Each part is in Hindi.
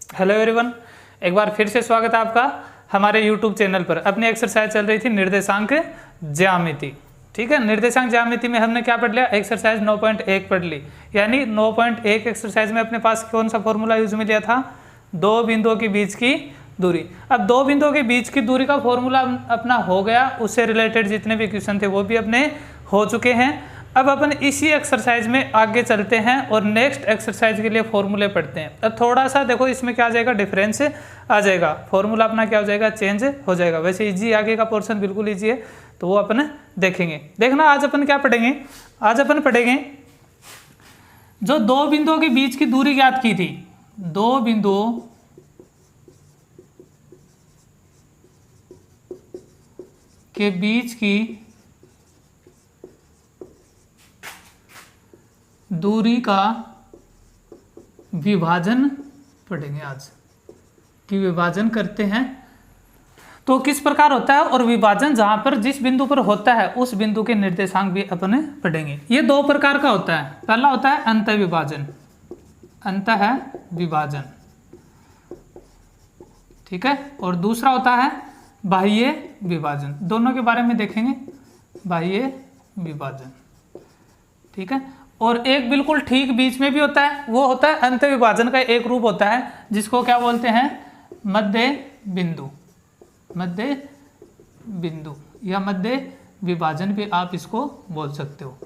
हेलो एवरीवन, एक बार फिर से स्वागत है आपका हमारे यूट्यूब चैनल पर। अपनी एक्सरसाइज चल रही थी निर्देशांक ज्यामिति। ठीक है, निर्देशांक ज्यामिति में हमने क्या पढ़ लिया? एक्सरसाइज 9.1 पढ़ ली। यानी 9.1 एक्सरसाइज में अपने पास कौन सा फॉर्मूला यूज में लिया था? दो बिंदुओं के बीच की दूरी। अब दो बिंदुओं के बीच की दूरी का फॉर्मूला अपना हो गया, उससे रिलेटेड जितने भी क्वेश्चन थे वो भी अपने हो चुके हैं। अब अपन इसी एक्सरसाइज में आगे चलते हैं और नेक्स्ट एक्सरसाइज के लिए फॉर्मूले पढ़ते हैं। अब थोड़ा सा देखो इसमें क्या आ जाएगा, डिफरेंस आ जाएगा, फॉर्मूला अपना क्या हो जाएगा, चेंज हो जाएगा। वैसे इजी आगे का पोर्शन बिल्कुल इजी है, तो वो अपन देखेंगे। देखना आज अपन क्या पढ़ेंगे, आज अपन पढ़ेंगे जो दो बिंदुओं के बीच की दूरी ज्ञात की थी। दो बिंदुओं के बीच की दूरी का विभाजन पढ़ेंगे आज, कि विभाजन करते हैं तो किस प्रकार होता है, और विभाजन जहां पर जिस बिंदु पर होता है उस बिंदु के निर्देशांक भी अपन पढ़ेंगे। ये दो प्रकार का होता है। पहला होता है अंत विभाजन, अंतः विभाजन, ठीक है, और दूसरा होता है बाह्य विभाजन। दोनों के बारे में देखेंगे, बाह्य विभाजन, ठीक है। और एक बिल्कुल ठीक बीच में भी होता है, वो होता है अंत विभाजन का एक रूप होता है जिसको क्या बोलते हैं, मध्य बिंदु, मध्य बिंदु या मध्य विभाजन भी आप इसको बोल सकते हो,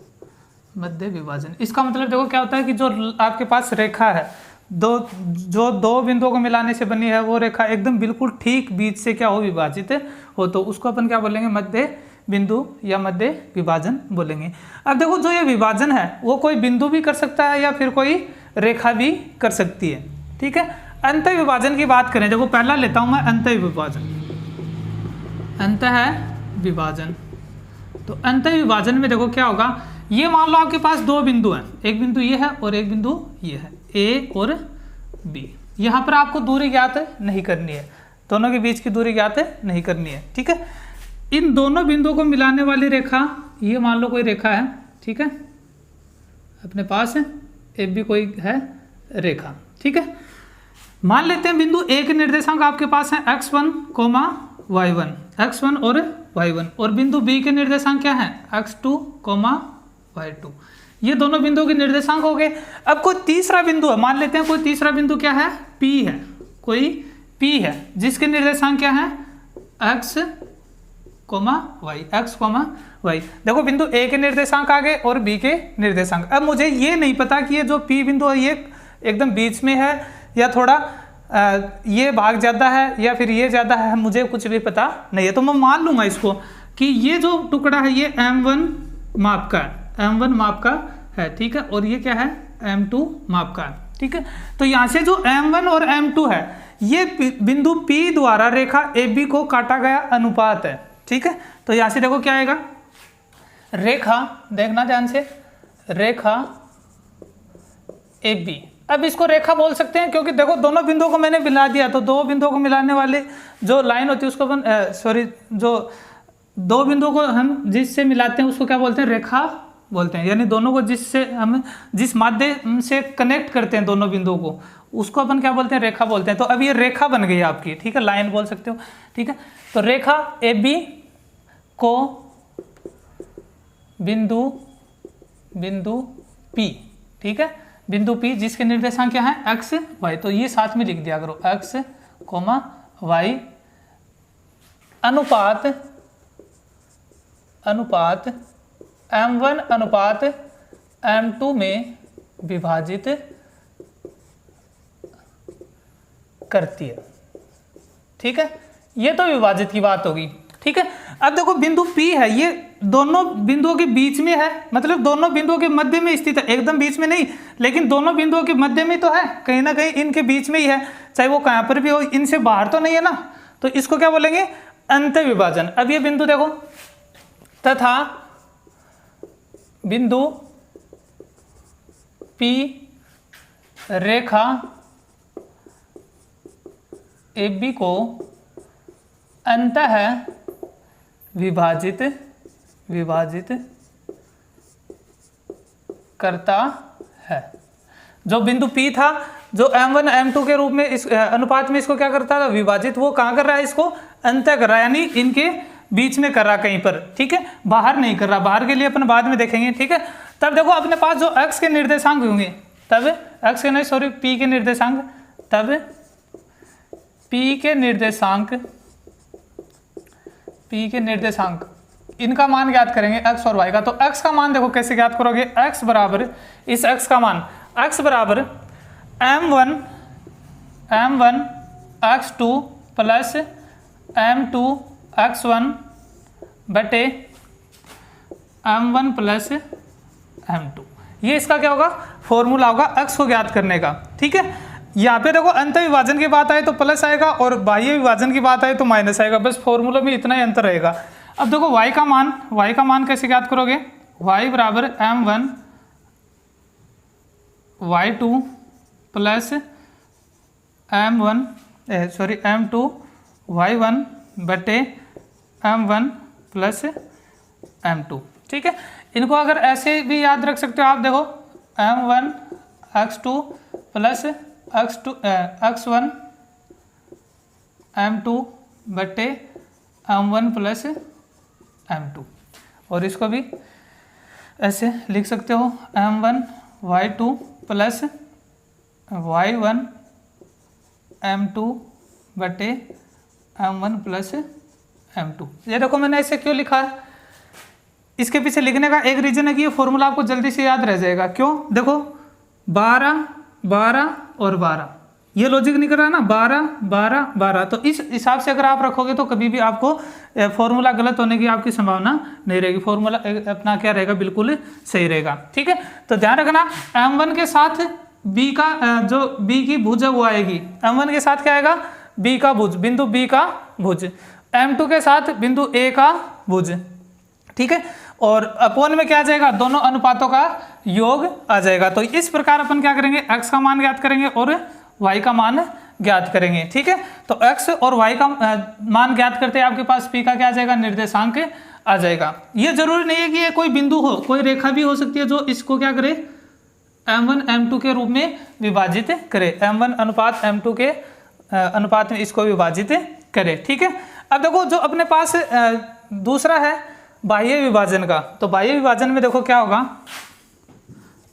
मध्य विभाजन। इसका मतलब देखो क्या होता है कि जो आपके पास रेखा है, जो दो बिंदुओं को मिलाने से बनी है, वो रेखा एकदम बिल्कुल ठीक बीच से क्या हो, विभाजित हो, तो उसको अपन क्या बोलेंगे, मध्य बिंदु या मध्य विभाजन बोलेंगे। अब देखो जो ये विभाजन है वो कोई बिंदु भी कर सकता है या फिर कोई रेखा भी कर सकती है, ठीक है। अंत विभाजन की बात करें, देखो पहला लेता हूं मैं अंत विभाजन, अंत है विभाजन। तो अंत विभाजन में देखो क्या होगा, ये मान लो आपके पास दो बिंदु हैं, एक बिंदु ये है और एक बिंदु ये है, ए और बी। यहाँ पर आपको दूरी ज्ञात नहीं करनी है, दोनों के बीच की दूरी ज्ञात नहीं करनी है, ठीक है। इन दोनों बिंदुओं को मिलाने वाली रेखा, ये मान लो कोई रेखा है, ठीक है, अपने पास है, ए बी कोई है रेखा, ठीक है। मान लेते हैं बिंदु ए के निर्देशांक आपके पास है x1, y1, x1 और y1, और बिंदु बी के निर्देशांक क्या है, x2, y2। ये दोनों बिंदुओं के निर्देशांक हो गए। अब कोई तीसरा बिंदु है, मान लेते हैं कोई तीसरा बिंदु क्या है, P है, कोई P है जिसके निर्देशांक क्या है, x, y, x, y। देखो बिंदु ए के निर्देशांक आ गए और बी के निर्देशांक। अब मुझे ये नहीं पता कि ये जो P बिंदु है ये एकदम बीच में है या थोड़ा ये भाग ज़्यादा है या फिर ये ज़्यादा है, मुझे कुछ भी पता नहीं है। तो मैं मान लूँगा इसको कि ये जो टुकड़ा है ये M1 माप का है, M1 माप का है, ठीक है, और ये क्या है, M2 माप का है, ठीक है। तो यहाँ से जो M1 और M2 है ये बिंदु P द्वारा रेखा AB को काटा गया अनुपात है, ठीक है। तो यहाँ से देखो क्या आएगा, रेखा, देखना ध्यान से, रेखा AB। अब इसको रेखा बोल सकते हैं क्योंकि देखो दोनों बिंदुओं को मैंने मिला दिया, तो दो बिंदुओं को मिलाने वाले जो लाइन होती है उसको अपन जो दो बिंदुओं को हम जिससे मिलाते हैं उसको क्या बोलते हैं, रेखा बोलते हैं। यानी दोनों को जिससे हम जिस माध्यम से कनेक्ट करते हैं दोनों बिंदुओं को, उसको अपन क्या बोलते हैं, रेखा बोलते हैं। तो अब ये रेखा बन गई आपकी, ठीक है, लाइन बोल सकते हो, ठीक है। तो रेखा AB को बिंदु P, ठीक है, बिंदु P जिसके निर्देशांक क्या है, x, y, तो ये साथ में लिख दिया करो, x, y, अनुपात M1 अनुपात M2 में विभाजित करती है, ठीक है। ये तो विभाजित की बात होगी, ठीक है। अब देखो बिंदु P है, ये दोनों बिंदुओं के बीच में है, मतलब दोनों बिंदुओं के मध्य में स्थित है, एकदम बीच में नहीं, लेकिन दोनों बिंदुओं के मध्य में तो है, कहीं ना कहीं इनके बीच में ही है, चाहे वो कहाँ पर भी हो, इनसे बाहर तो नहीं है ना। तो इसको क्या बोलेंगे, अंत विभाजन। अब ये बिंदु देखो, तथा बिंदु P रेखा AB को अंतः विभाजित करता है। जो बिंदु P था जो m1 m2 के रूप में इस अनुपात में इसको क्या करता था, विभाजित, वो कहाँ कर रहा है, इसको अंत कर रहा है, यानी इनके बीच में कर रहा कहीं पर, ठीक है, बाहर नहीं कर रहा। बाहर के लिए अपन बाद में देखेंगे, ठीक है। तब देखो अपने पास जो x के निर्देशांक होंगे, तब x के नहीं सॉरी p के निर्देशांक, तब p के निर्देशांक इनका मान ज्ञात करेंगे x और y का। तो x का मान देखो कैसे ज्ञात करोगे, x बराबर, इस x का मान x बराबर m1 x2 plus m2 x1 बटे m1 प्लस m2, ये इसका क्या होगा, फॉर्मूला होगा x को ज्ञात करने का, ठीक है। यहाँ पे देखो अंत विभाजन की बात आए तो प्लस आएगा और बाह्य विभाजन की बात आए तो माइनस आएगा, बस फॉर्मूला में इतना ही अंतर रहेगा। अब देखो y का मान कैसे ज्ञात करोगे, y बराबर m1 y2 plus m2 y1 बटे m1 प्लस m2, ठीक है। इनको अगर ऐसे भी याद रख सकते हो आप, देखो m1 x2 plus x1 m2 बटे m1 प्लस m2, और इसको भी ऐसे लिख सकते हो m1 y2 plus y1 m2 बटे m1 प्लस m2। ये देखो मैंने ऐसे क्यों लिखा है, इसके पीछे लिखने का एक रीजन है कि ये फॉर्मूला आपको जल्दी से याद रह जाएगा। क्यों, देखो 12 12 और 12, ये लॉजिक नहीं कर रहा है ना, 12 12 12, तो इस हिसाब से अगर आप रखोगे तो कभी भी आपको फॉर्मूला गलत होने की आपकी संभावना नहीं रहेगी, फॉर्मूला अपना क्या रहेगा, बिल्कुल सही रहेगा, ठीक है। तो ध्यान रखना m1 के साथ b का जो b की भुज है वो आएगी, m1 के साथ क्या आएगा, b का भुज, बिंदु b का भुज, m2 के साथ बिंदु a का भुज, ठीक है, और अपवन में क्या आ जाएगा, दोनों अनुपातों का योग आ जाएगा। तो इस प्रकार अपन क्या करेंगे, x का मान ज्ञात करेंगे और y का मान ज्ञात करेंगे, ठीक है। तो x और y का मान ज्ञात करते हैं आपके पास p का क्या आ जाएगा, निर्देशांक आ जाएगा। ये जरूरी नहीं है कि ये कोई बिंदु हो, कोई रेखा भी हो सकती है जो इसको क्या करे, m1 m2 के रूप में विभाजित करे, m1 अनुपात m2 के अनुपात में इसको विभाजित करे, ठीक है। अब देखो जो अपने पास दूसरा है बाह्य विभाजन का, तो बाह्य विभाजन में देखो क्या होगा,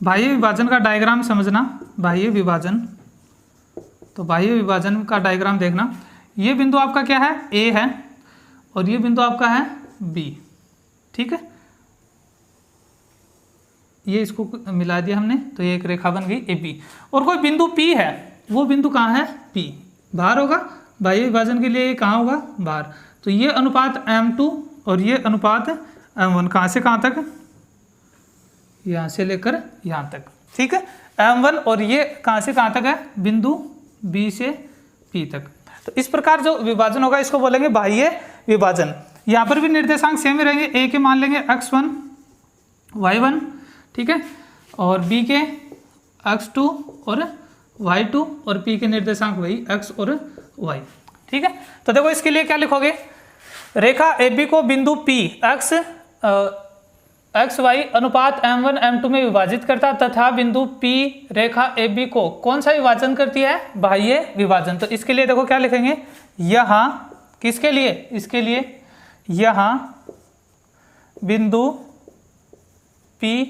बाह्य विभाजन का डायग्राम समझना, बाह्य विभाजन, तो बाह्य विभाजन का डायग्राम देखना, ये बिंदु आपका क्या है, A है, और ये बिंदु आपका है B, ठीक है, ये इसको मिला दिया हमने, तो ये एक रेखा बन गई AB, और कोई बिंदु P है, वो बिंदु कहाँ है, P बाहर होगा, बाह्य विभाजन के लिए ये कहाँ होगा, बाहर। तो ये अनुपात m2 और ये अनुपात m1 कहाँ से कहाँ तक, यहाँ से लेकर यहाँ तक, ठीक है, m1 और ये कहाँ से कहाँ तक है, बिंदु B से P तक। तो इस प्रकार जो विभाजन होगा इसको बोलेंगे बाह्य विभाजन। यहाँ पर भी निर्देशांक सेम ही रहेंगे, A के मान लेंगे x1 y1, ठीक है, और B के x2 और y2, और P के निर्देशांक वही x और y, ठीक है। तो देखो इसके लिए क्या लिखोगे, रेखा AB को बिंदु P x y अनुपात m1 m2 में विभाजित करता तथा बिंदु P रेखा AB को कौन सा विभाजन करती है, बाह्य विभाजन। तो इसके लिए देखो क्या लिखेंगे, यहाँ किसके लिए, इसके लिए यहाँ बिंदु P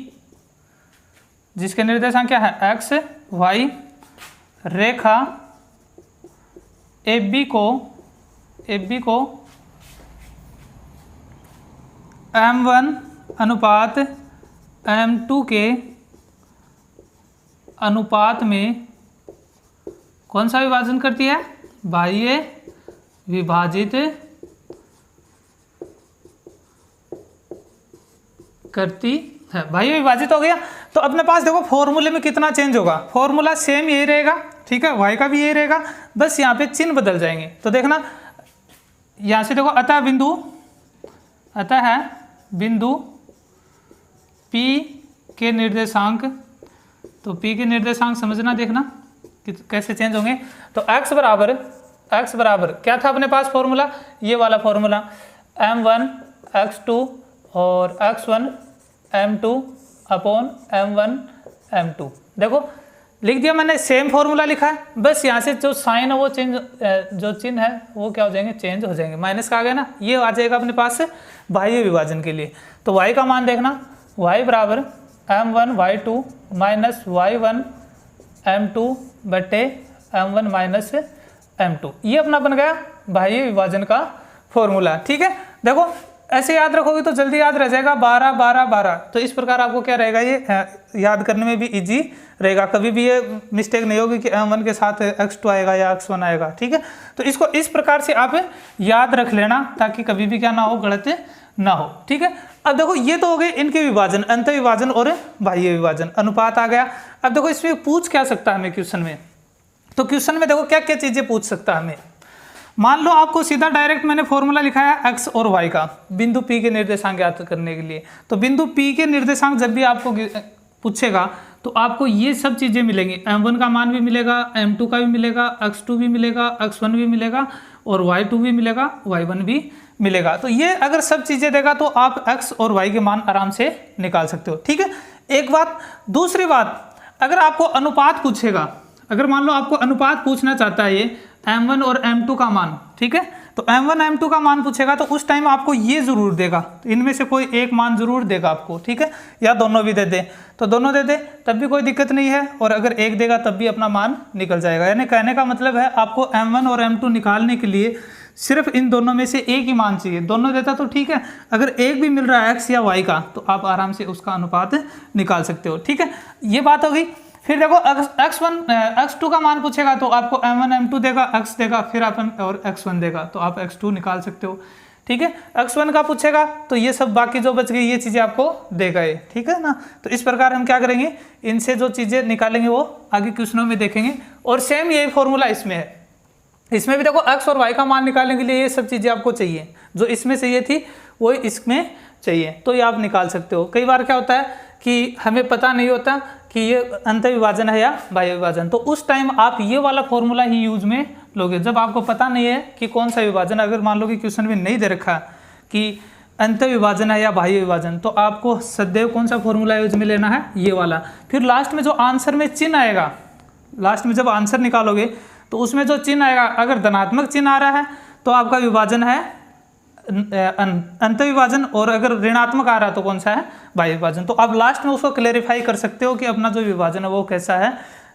जिसके निर्देशांक क्या है x y, रेखा AB को m1 अनुपात m2 के अनुपात में कौन सा विभाजन करती है, बाह्य विभाजित करती है, बाह्य विभाजित हो गया। तो अपने पास देखो फॉर्मूले में कितना चेंज होगा, फॉर्मूला सेम यही रहेगा, ठीक है, y का भी यही रहेगा, बस यहाँ पे चिन्ह बदल जाएंगे। तो देखना यहाँ से देखो अतः बिंदु P के निर्देशांक, तो P के निर्देशांक समझना, देखना कि कैसे चेंज होंगे। तो x बराबर क्या था अपने पास फॉर्मूला, ये वाला फॉर्मूला, m1 x2 और x1 m2 upon m1 m2। देखो लिख दिया मैंने, सेम फॉर्मूला लिखा है, बस यहाँ से जो साइन है वो चेंज, जो चिन्ह है वो क्या हो जाएंगे, चेंज हो जाएंगे। माइनस का आ गया ना, ये आ जाएगा अपने पास से बाह्य विभाजन के लिए। तो y का मान देखना, y बराबर m1 y2 minus y1 m2 बटे m1 माइनस m2, ये अपना बन गया बाह्य विभाजन का फॉर्मूला। ठीक है, देखो ऐसे याद रखोगे तो जल्दी याद रह जाएगा, 12 12 12। तो इस प्रकार आपको क्या रहेगा, ये याद करने में भी इजी रहेगा, कभी भी ये मिस्टेक नहीं होगी कि m1 के साथ x2 आएगा या x1 आएगा। ठीक है, तो इसको इस प्रकार से आप याद रख लेना ताकि कभी भी क्या ना हो, गलत ना हो। ठीक है, अब देखो ये तो हो गए इनके विभाजन, अंत विभाजन और बाह्य विभाजन, अनुपात आ गया। अब देखो इसमें पूछ क्या सकता है हमें क्वेश्चन में, तो क्वेश्चन में देखो क्या क्या चीजें पूछ सकता है हमें। मान लो आपको सीधा डायरेक्ट मैंने फॉर्मूला लिखा है x और y का बिंदु P के निर्देशांक ज्ञात करने के लिए। तो बिंदु P के निर्देशांक जब भी आपको पूछेगा तो आपको ये सब चीज़ें मिलेंगी, m1 का मान भी मिलेगा, m2 का भी मिलेगा, x2 भी मिलेगा, x1 भी मिलेगा और y2 भी मिलेगा, y1 भी मिलेगा। तो ये अगर सब चीज़ें देगा तो आप x और y के मान आराम से निकाल सकते हो। ठीक है, एक बात। दूसरी बात, अगर आपको अनुपात पूछेगा, अगर मान लो आपको अनुपात पूछना चाहता है ये m1 और m2 का मान, ठीक है, तो m1 m2 का मान पूछेगा तो उस टाइम आपको ये जरूर देगा, इनमें से कोई एक मान जरूर देगा आपको। ठीक है, या दोनों भी दे दे तो दोनों दे दे तब भी कोई दिक्कत नहीं है, और अगर एक देगा तब भी अपना मान निकल जाएगा। यानी कहने का मतलब है आपको m1 और m2 निकालने के लिए सिर्फ इन दोनों में से एक ही मान चाहिए। दोनों देता तो ठीक है, अगर एक भी मिल रहा है x या y का तो आप आराम से उसका अनुपात निकाल सकते हो। ठीक है, ये बात हो गई। फिर देखो x2 का मान पूछेगा तो आपको m1 m2 देगा, x देगा, फिर अपन और x1 देगा तो आप x2 निकाल सकते हो। ठीक है, x1 का पूछेगा तो ये सब बाकी जो बच गई ये चीज़ें आपको देगा ये। ठीक है ना, तो इस प्रकार हम क्या करेंगे, इनसे जो चीज़ें निकालेंगे वो आगे क्वेश्चनों में देखेंगे। और सेम यही फॉर्मूला इसमें है, इसमें भी देखो x और y का मान निकालने के लिए ये सब चीज़ें आपको चाहिए, जो इसमें चाहिए थी वो इसमें चाहिए, तो ये आप निकाल सकते हो। कई बार क्या होता है कि हमें पता नहीं होता कि ये अंत विभाजन है या बाह्य विभाजन, तो उस टाइम आप ये वाला फॉर्मूला ही यूज में लोगे। जब आपको पता नहीं है कि कौन सा विभाजन, अगर मान लो कि क्वेश्चन में नहीं दे रखा कि अंत विभाजन है या बाह्य विभाजन, तो आपको सदैव कौन सा फॉर्मूला यूज में लेना है, ये वाला। फिर लास्ट में जो आंसर में चिन्ह आएगा, लास्ट में जब आंसर निकालोगे तो उसमें जो चिन्ह आएगा, अगर धनात्मक चिन्ह आ रहा है तो आपका विभाजन है अंत विभाजन, और अगर ऋणात्मक आ रहा है तो कौन सा है, बाह्य विभाजन। तो आप लास्ट में उसको क्लेरिफाई कर सकते हो कि अपना जो विभाजन है वो कैसा है,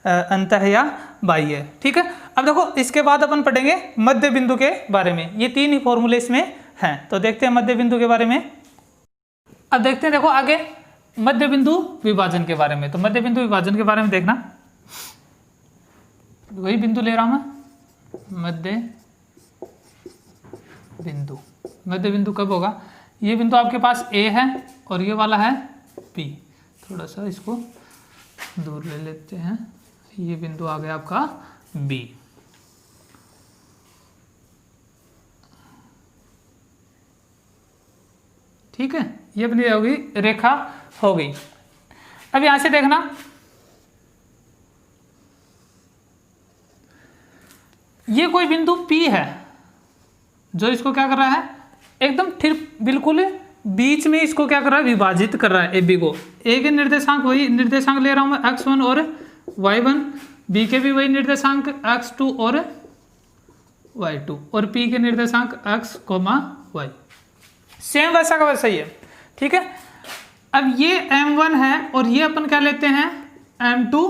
अंत है या बाह्य है। ठीक है, अब देखो इसके बाद अपन पढ़ेंगे मध्य बिंदु के बारे में। ये तीन ही फॉर्मूले इसमें हैं, तो देखते हैं मध्य बिंदु के बारे में। अब देखते हैं देखो आगे मध्य बिंदु विभाजन के बारे में। तो मध्य बिंदु विभाजन के बारे में देखना, वही बिंदु ले रहा हूं मैं, मध्य बिंदु। मध्य बिंदु कब होगा, ये बिंदु आपके पास A है और ये वाला है B। थोड़ा सा इसको दूर ले लेते हैं, ये बिंदु आ गया आपका B। ठीक है, ये अपनी होगी रेखा हो गई। अब यहां से देखना, ये कोई बिंदु P है जो इसको क्या कर रहा है, एकदम ठीक बिल्कुल बीच में इसको क्या कर रहा है, विभाजित कर रहा है AB को। A के निर्देशांक वही निर्देशांक ले रहा हूं मैं x1 और y1, B के भी वही निर्देशांक x2 और y2, और P के निर्देशांक x, y, सेम वैसा का वैसा ही है। ठीक है, अब ये m1 है और ये अपन क्या लेते हैं, m2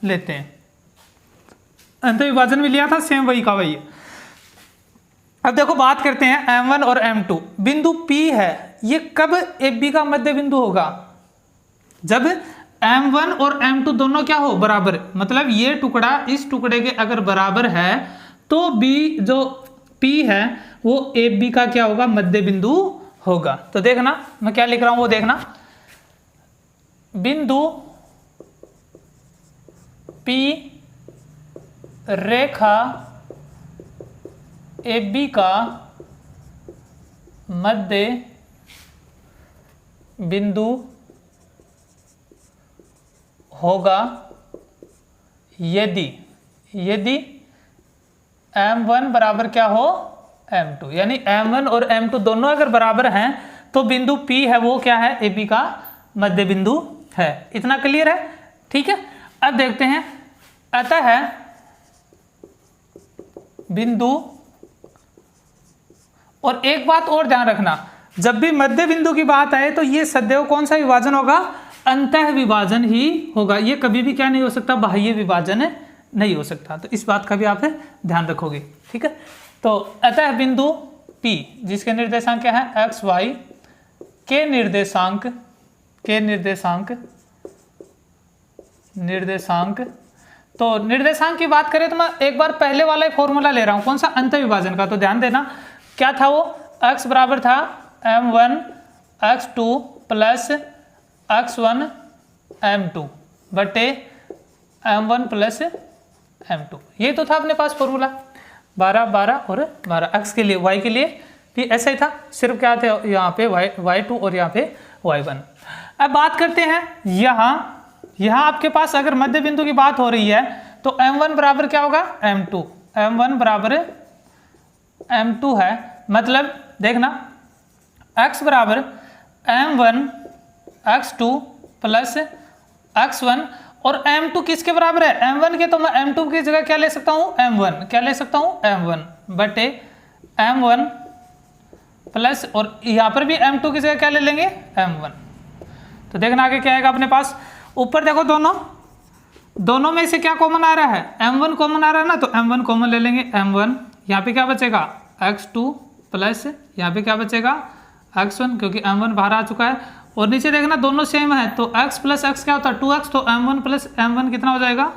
लेते हैं। अंत विभाजन में लिया था, सेम वही का वही है। अब देखो बात करते हैं m1 और m2। बिंदु P है, ये कब AB का मध्य बिंदु होगा, जब m1 और m2 दोनों क्या हो, बराबर। मतलब ये टुकड़ा इस टुकड़े के अगर बराबर है तो B जो P है वो AB का क्या होगा, मध्य बिंदु होगा। तो देखना मैं क्या लिख रहा हूं वो देखना, बिंदु P रेखा AB का मध्य बिंदु होगा यदि m1 बराबर क्या हो, m2। यानी m1 और m2 दोनों अगर बराबर हैं तो बिंदु P है वो क्या है, AB का मध्य बिंदु है। इतना क्लियर है। ठीक है, अब देखते हैं अतः बिंदु, और एक बात और ध्यान रखना, जब भी मध्य बिंदु की बात आए तो ये सदैव कौन सा विभाजन होगा, अंतः विभाजन ही होगा। ये कभी भी क्या नहीं हो सकता, बाह्य विभाजन नहीं हो सकता। तो इस बात का भी आप ध्यान रखोगे, ठीक है। तो अतः बिंदु P जिसके निर्देशांक क्या है, एक्स वाई के निर्देशांक तो निर्देशांक की बात करें तो मैं एक बार पहले वाला ही फॉर्मूला ले रहा हूं, कौन सा, अंतः विभाजन का। तो ध्यान देना क्या था वो, x बराबर था m1 x2 plus x1 m2 बटे m1 प्लस m2। ये तो था अपने पास फॉर्मूला, 12 12 और 12 x के लिए, y के लिए भी ऐसा ही था, सिर्फ क्या थे यहाँ पे y2 और यहाँ पे y1। अब बात करते हैं यहाँ आपके पास अगर मध्य बिंदु की बात हो रही है तो m1 बराबर क्या होगा, m2, m1 बराबर m2 है, मतलब देखना x बराबर m1 x2 प्लस x1 और m2 किसके बराबर है, m1 के, तो मैं m2 की जगह क्या ले सकता हूँ, m1, क्या ले सकता हूँ, m1 बटे m1 प्लस, और यहाँ पर भी m2 की जगह क्या ले लेंगे, m1। तो देखना आगे क्या आएगा अपने पास, ऊपर देखो दोनों में से क्या कॉमन आ रहा है, m1 कॉमन आ रहा है ना, तो m1 कॉमन ले लेंगे, m1, यहाँ पे क्या बचेगा x2 प्लस यहाँ पे क्या बचेगा x1, क्योंकि m1 बाहर आ चुका है, और नीचे देखना दोनों सेम है तो x प्लस x क्या होता है 2x, तो m1 प्लस m1 कितना हो जाएगा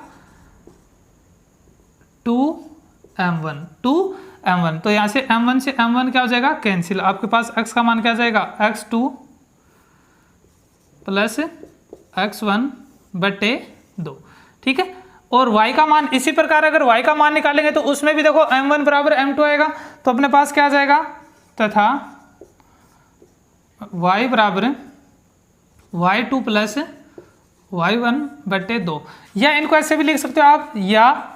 2m1, तो यहाँ से m1 से m1 क्या हो जाएगा कैंसिल, आपके पास x का मान क्या आ जाएगा x2 प्लस x1 बटे 2, ठीक है। और y का मान इसी प्रकार अगर y का मान निकालेंगे तो उसमें भी देखो m1 बराबर m2 आएगा, तो अपने पास क्या आ जाएगा, तथा y बराबर y2 प्लस y1 बटे 2, या इनको ऐसे भी लिख सकते हो आप, या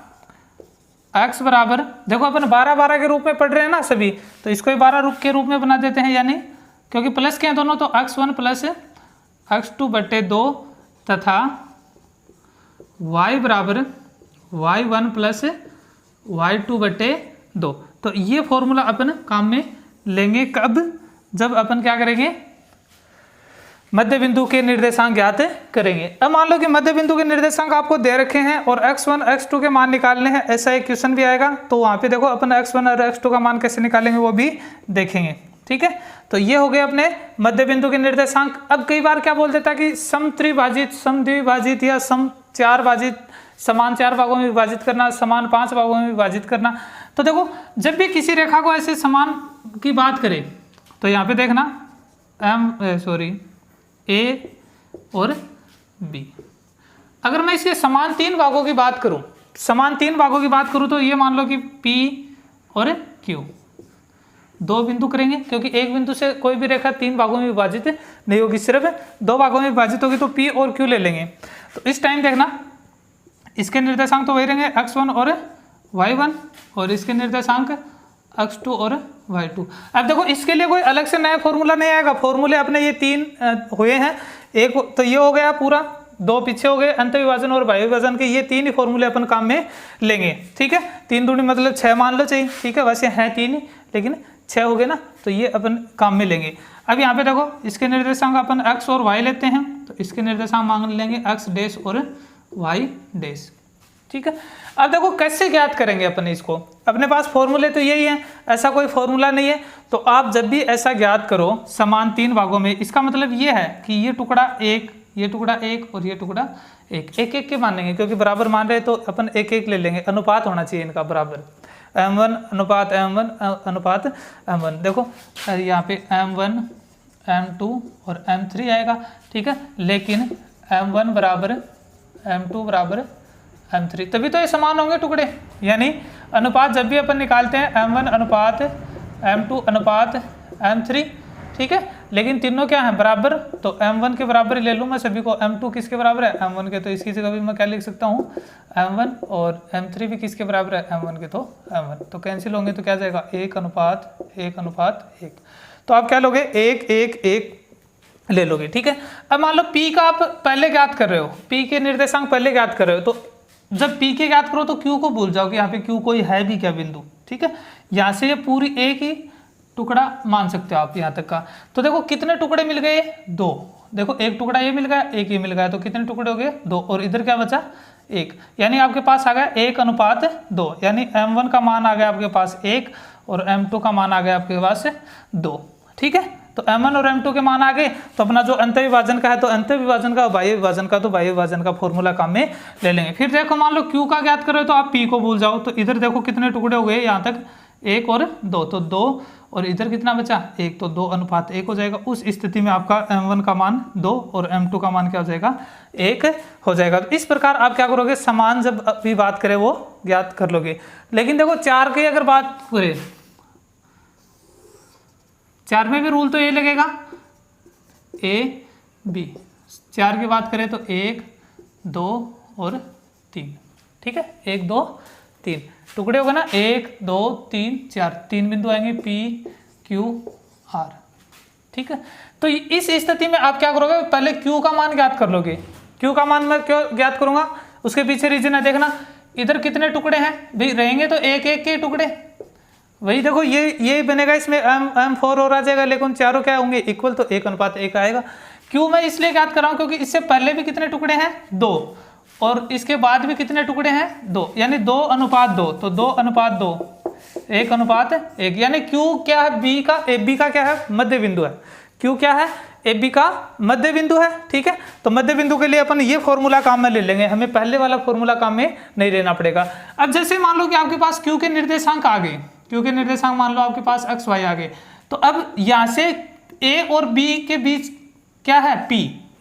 x बराबर, देखो अपन 12 12 के रूप में पढ़ रहे हैं ना सभी, तो इसको ही 12 के रूप में बना देते हैं, यानी क्योंकि प्लस के हैं दोनों, तो x1 प्लस x2 बटे 2 तथा y बराबर y1 प्लस y2 बटे 2। तो ये फॉर्मूला अपन काम में लेंगे कब, जब अपन क्या करेंगे, मध्य बिंदु के निर्देशांक ज्ञात करेंगे। अब मान लो कि मध्य बिंदु के निर्देशांक आपको दे रखे हैं और x1 x2 के मान निकालने हैं, ऐसा एक क्वेश्चन भी आएगा, तो वहाँ पे देखो अपन x1 और x2 का मान कैसे निकालेंगे वो भी देखेंगे, ठीक है। तो ये हो गए अपने मध्य बिंदु के निर्देशांक। अब कई बार क्या बोल देता है कि समत्रिभाजित, समद्विभाजित या सम 4 भाजित, समान 4 भागों में विभाजित करना, समान 5 भागों में विभाजित करना। तो देखो जब भी किसी रेखा को ऐसे समान की बात करें तो यहाँ पे देखना A और B, अगर मैं इसके समान 3 भागों की बात करूं, तो ये मान लो कि P और Q 2 बिंदु करेंगे, क्योंकि एक बिंदु से कोई भी रेखा 3 भागों में विभाजित नहीं होगी, सिर्फ 2 भागों में विभाजित होगी, तो P और Q ले लेंगे। तो इस टाइम देखना इसके निर्देशांक तो वही रहेंगे x1 और y1, और इसके निर्देशांक x2 और y2। अब देखो इसके लिए कोई अलग से नया फॉर्मूला नहीं आएगा, फॉर्मूले अपने ये 3 हुए हैं, एक तो ये हो गया पूरा, 2 पीछे हो गए, अंत विभाजन और बाह्य विभाजन के, ये 3 ही फॉर्मूले अपन काम में लेंगे, ठीक है। 3 दूनी मतलब 6 मान लो चाहिए, ठीक है, वैसे हैं 3 ही लेकिन 6 हो गए ना, तो ये अपन काम में लेंगे। अब यहाँ पे देखो इसके निर्देशांक अपन x और y लेते हैं, तो इसके निर्देशांक मांग लेंगे x डैश और y डैश, ठीक है। अब देखो कैसे ज्ञात करेंगे अपन इसको, अपने पास फॉर्मूले तो यही है, ऐसा कोई फॉर्मूला नहीं है। तो आप जब भी ऐसा ज्ञात करो समान 3 भागों में, इसका मतलब ये है कि ये टुकड़ा 1, ये टुकड़ा 1 और ये टुकड़ा 1, एक एक के मानेंगे, क्योंकि बराबर मान रहे तो अपन एक एक ले लेंगे, अनुपात होना चाहिए इनका बराबर, m1 अनुपात m1 अनुपात m1। देखो यहाँ पे m1 m2 और m3 आएगा, ठीक है, लेकिन m1 बराबर m2 बराबर m3, तभी तो ये समान होंगे टुकड़े, यानी अनुपात जब भी अपन निकालते हैं m1 अनुपात m2 अनुपात m3, ठीक है, लेकिन तीनों क्या है बराबर, तो m1 के बराबर ही ले लूँ मैं सभी को, m2 किसके बराबर है m1 के, तो इसकी जगह भी मैं क्या लिख सकता हूँ m1, और m3 भी किसके बराबर है m1 के, तो m1, तो कैंसिल होंगे तो क्या जाएगा 1 अनुपात 1। तो आप क्या लोगे 1 1 1 ले लोगे, ठीक है। अब मान लो P का आप पहले ज्ञात कर रहे हो, P के निर्देशांक पहले ज्ञात कर रहे हो, तो जब पी के ज्ञात करो तो क्यू को भूल जाओ कि यहाँ पे क्यू कोई है भी क्या बिंदु, ठीक है। यहाँ से ये पूरी एक ही टुकड़ा मान सकते हो आप यहाँ तक का। तो देखो कितने टुकड़े मिल गए, 2। देखो एक टुकड़ा ये मिल गया, एक ये मिल गया, तो कितने टुकड़े हो गए, 2। और इधर क्या बचा, 1। यानी आपके पास आ गया 1:2, यानी m1 का मान आ गया आपके पास 1 और m2 का मान आ गया आपके पास 2, ठीक है। तो m1 और m2 के मान आ गए, तो अपना जो अंत विभाजन का है तो अंत विभाजन का, बाह्य विभाजन का तो बाह्य विभाजन का फॉर्मूला काम में ले लेंगे। फिर देखो मान लो q का ज्ञात करो तो आप p को भूल जाओ, तो इधर देखो कितने टुकड़े हो गए यहाँ तक, 1 और 2, तो 2 और इधर कितना बचा, 1, तो 2:1 हो जाएगा। उस स्थिति में आपका m1 का मान 2 और m2 का मान क्या हो जाएगा, 1 हो जाएगा। तो इस प्रकार आप क्या करोगे, समान जब भी बात करें वो ज्ञात कर लोगे। लेकिन देखो 4 की अगर बात करें, 4 में भी रूल तो ये लगेगा a b। 4 की बात करें तो 1, 2 और 3, ठीक है, 1, 2, 3 टुकड़े होगा ना, 1, 2, 3, 4, 3 बिंदु आएंगे P, Q, R, ठीक है। तो इस स्थिति में आप क्या करोगे, पहले Q का मान ज्ञात कर लोगे। Q का मान मैं क्यों ज्ञात करूंगा, उसके पीछे रीजन है, देखना इधर कितने टुकड़े हैं भाई, रहेंगे तो 1-1 के टुकड़े, वही देखो ये बनेगा, इसमें m4 और आ जाएगा, लेकिन चारों क्या होंगे इक्वल, तो 1:1 आएगा। Q मैं इसलिए ज्ञात कर रहा हूँ क्योंकि इससे पहले भी कितने टुकड़े हैं, 2, और इसके बाद भी कितने टुकड़े हैं, 2, यानी 2:2, तो 2:2, 1:1, यानी Q क्या है, B का क्या है, मध्य बिंदु है। Q क्या है, AB का मध्य बिंदु है, ठीक है। तो मध्य बिंदु के लिए अपन ये फॉर्मूला काम में ले लेंगे, हमें पहले वाला फॉर्मूला काम में नहीं लेना पड़ेगा। अब जैसे मान लो कि आपके पास Q के निर्देशांक आ गए, Q के निर्देशांक मान लो आपके पास x y आ गए, तो अब यहाँ से A और B के बीच क्या है, P,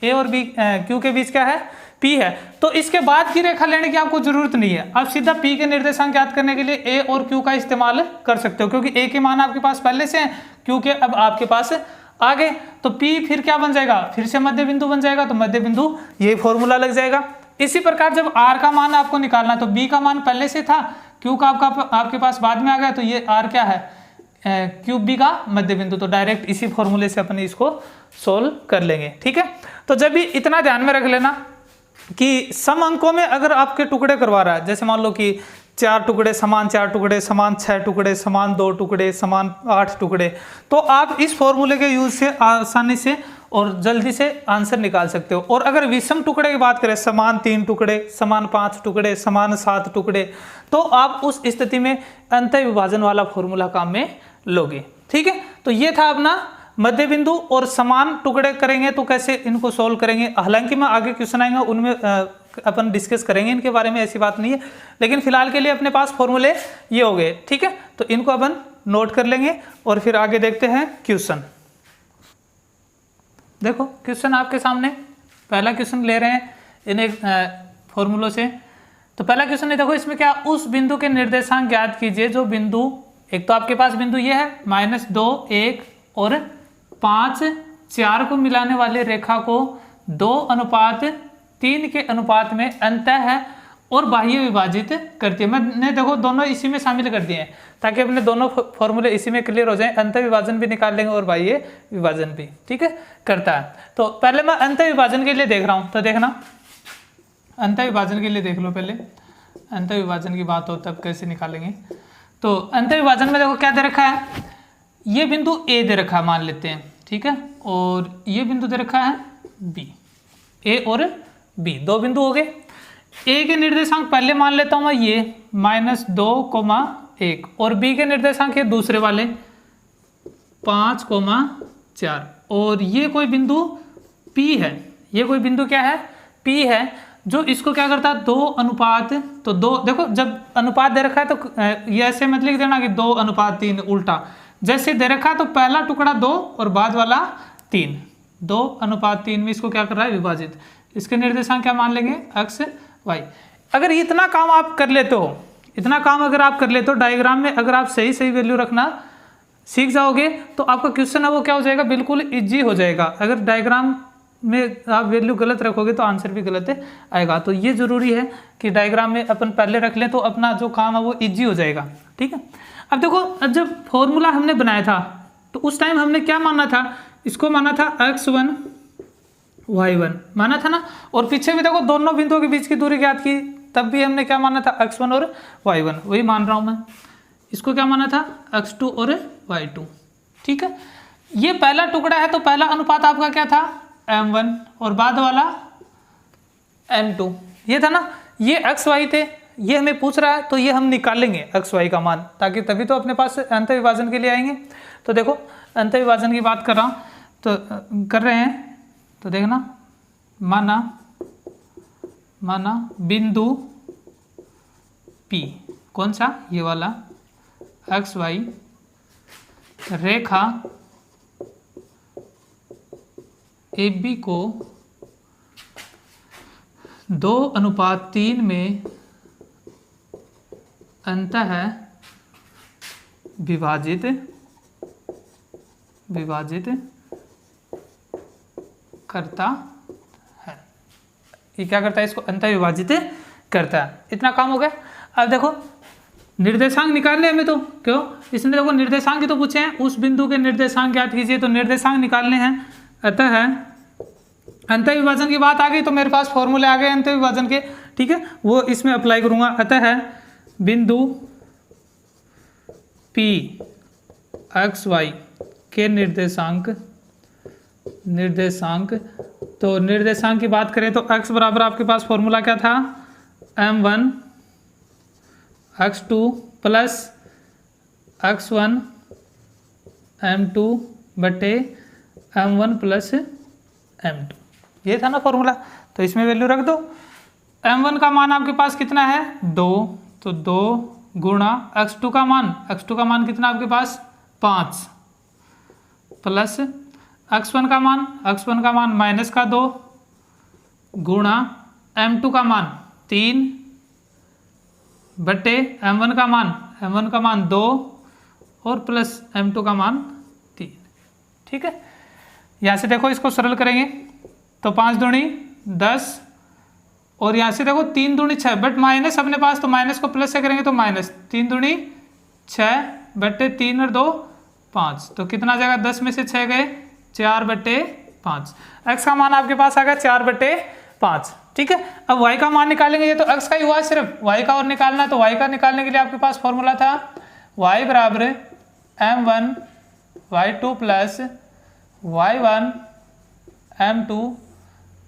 A और B Q के बीच क्या है, P है। तो इसके बाद की रेखा लेने की आपको जरूरत नहीं है, आप सीधा P के निर्देशांक ज्ञात करने के लिए A और Q का इस्तेमाल कर सकते हो, क्योंकि A के मान आपके पास पहले से हैं, Q के अब आपके पास आ गए, तो P फिर क्या बन जाएगा, फिर से मध्य बिंदु बन जाएगा, तो मध्य बिंदु ये फॉर्मूला लग जाएगा। इसी प्रकार जब R का मान आपको निकालना, तो B का मान पहले से था, Q का आपके पास बाद में आ गया, तो ये R क्या है, क्यूब B का मध्य बिंदु, तो डायरेक्ट इसी फॉर्मूले से अपन इसको सोल्व कर लेंगे, ठीक है। तो जब भी इतना ध्यान में रख लेना कि सम अंकों में अगर आपके टुकड़े करवा रहा है, जैसे मान लो कि 4 टुकड़े समान 4 टुकड़े समान 6 टुकड़े समान 2 टुकड़े समान 8 टुकड़े, तो आप इस फॉर्मूले के यूज से आसानी से और जल्दी से आंसर निकाल सकते हो। और अगर विषम टुकड़े की बात करें, समान 3 टुकड़े समान 5 टुकड़े समान 7 टुकड़े, तो आप उस स्थिति में अंत विभाजन वाला फॉर्मूला काम में लोगे, ठीक है। तो ये था अपना मध्य बिंदु, और समान टुकड़े करेंगे तो कैसे इनको सोल्व करेंगे, हालांकि मैं आगे क्वेश्चन आएंगे उनमें अपन डिस्कस करेंगे इनके बारे में, ऐसी बात नहीं है, लेकिन फिलहाल के लिए अपने पास फॉर्मूले ये हो गए, ठीक है। तो इनको अपन नोट कर लेंगे और फिर आगे देखते हैं क्वेश्चन। देखो क्वेश्चन आपके सामने, पहला क्वेश्चन ले रहे हैं इन फॉर्मूलों से। तो पहला क्वेश्चन है, देखो इसमें क्या, उस बिंदु के निर्देशांक ज्ञात कीजिए जो बिंदु, एक तो आपके पास बिंदु ये है -2, 1 और 5, 4 को मिलाने वाले रेखा को 2:3 के अनुपात में अंतः है और बाह्य विभाजित करती है। मैंने देखो दोनों इसी में शामिल कर दिए हैं ताकि अपने दोनों फॉर्मूले इसी में क्लियर हो जाएं, अंतः विभाजन भी निकाल लेंगे और बाह्य विभाजन भी, ठीक है, करता है। तो पहले मैं अंतः विभाजन के लिए देख रहा हूँ, तो देखना अंतः विभाजन के लिए देख लो, पहले अंतः विभाजन की बात हो तब कैसे निकालेंगे। तो अंतः विभाजन में देखो क्या दे रखा है, ये बिंदु A दे रखा है मान लेते हैं, ठीक है, और ये बिंदु दे रखा है B, A और B, 2 बिंदु हो गए। A के निर्देशांक पहले मान लेता हूं मैं ये -2,1, और B के निर्देशांक ये दूसरे वाले 5,4, और ये कोई बिंदु P है, ये कोई बिंदु क्या है, P है, जो इसको क्या करता है 2:, तो 2, देखो जब अनुपात दे रखा है तो ये ऐसे मत लिख देना कि 2:3, उल्टा जैसे दे रखा है तो पहला टुकड़ा 2 और बाद वाला 3, 2:3 में इसको क्या कर रहा है, विभाजित। इसके निर्देशांक क्या मान लेंगे, x y। अगर इतना काम आप कर लेते हो, इतना काम अगर आप कर लेते हो डायग्राम में, अगर आप सही सही वैल्यू रखना सीख जाओगे तो आपका क्वेश्चन है वो क्या हो जाएगा, बिल्कुल इजी हो जाएगा। अगर डायग्राम में आप वैल्यू गलत रखोगे तो आंसर भी गलत आएगा, तो ये जरूरी है कि डायग्राम में अपन पहले रख लें तो अपना जो काम है वो इजी हो जाएगा, ठीक है। अब देखो जब फॉर्मूला हमने बनाया था तो उस टाइम हमने क्या माना था, इसको माना था x1 y1 माना था ना, और पीछे भी देखो दोनों बिंदुओं के बीच की दूरी ज्ञात की तब भी हमने क्या माना था, x1 और y1, वही मान रहा हूँ मैं। इसको क्या माना था, x2 और y2। ठीक है, ये पहला टुकड़ा है तो पहला अनुपात आपका क्या था, m1, और बाद वाला m2, ये था ना। ये x y थे, ये हमें पूछ रहा है तो ये हम निकालेंगे x y का मान, ताकि तभी तो अपने पास अंत विभाजन के लिए आएंगे। तो देखो अंत विभाजन की बात कर रहा हूँ तो कर रहे हैं, तो देखना, माना बिंदु P, कौन सा, ये वाला, x y रेखा AB को 2:3 में अंतः विभाजित करता है। ये क्या करता है, इसको अंतः विभाजित करता है। इतना काम हो गया। अब देखो निर्देशांक निकालने हमें, तो क्यों, इसने देखो निर्देशांक ही तो पूछे हैं, उस बिंदु के निर्देशांक ज्ञात कीजिए, तो निर्देशांक निकालने हैं। अतः अंत विभाजन की बात आ गई तो मेरे पास फॉर्मूले आ गए अंत विभाजन के, ठीक है, वो इसमें अप्लाई करूंगा। अतः बिंदु P x y के निर्देशांक, तो निर्देशांक की बात करें तो x बराबर आपके पास फॉर्मूला क्या था, m1 x2 plus x1 m2 बटे m1 प्लस m2, ये था ना फॉर्मूला। तो इसमें वैल्यू रख दो। m1 का मान आपके पास कितना है, 2, तो 2 गुणा x2 का मान कितना आपके पास, 5, प्लस x1 का मान माइनस का 2 गुणा m2 का मान 3 बटे m1 का मान 2 और प्लस m2 का मान 3। ठीक है, यहाँ से देखो इसको सरल करेंगे तो 5 दूनी 10, और यहाँ से देखो 3 दूनी 6, बट माइनस अपने पास, तो माइनस को प्लस से करेंगे तो माइनस 3 दूनी 6 बटे 3 और 2 5, तो कितना जाएगा, 10 में से 6 गए 4 बटे 5। x का मान आपके पास आ गया 4 बटे 5। ठीक है, अब y का मान निकालेंगे, ये तो x का ही हुआ है, सिर्फ y का और निकालना है। तो y का निकालने के लिए आपके पास फॉर्मूला था y बराबर m1 y2 plus y1 m2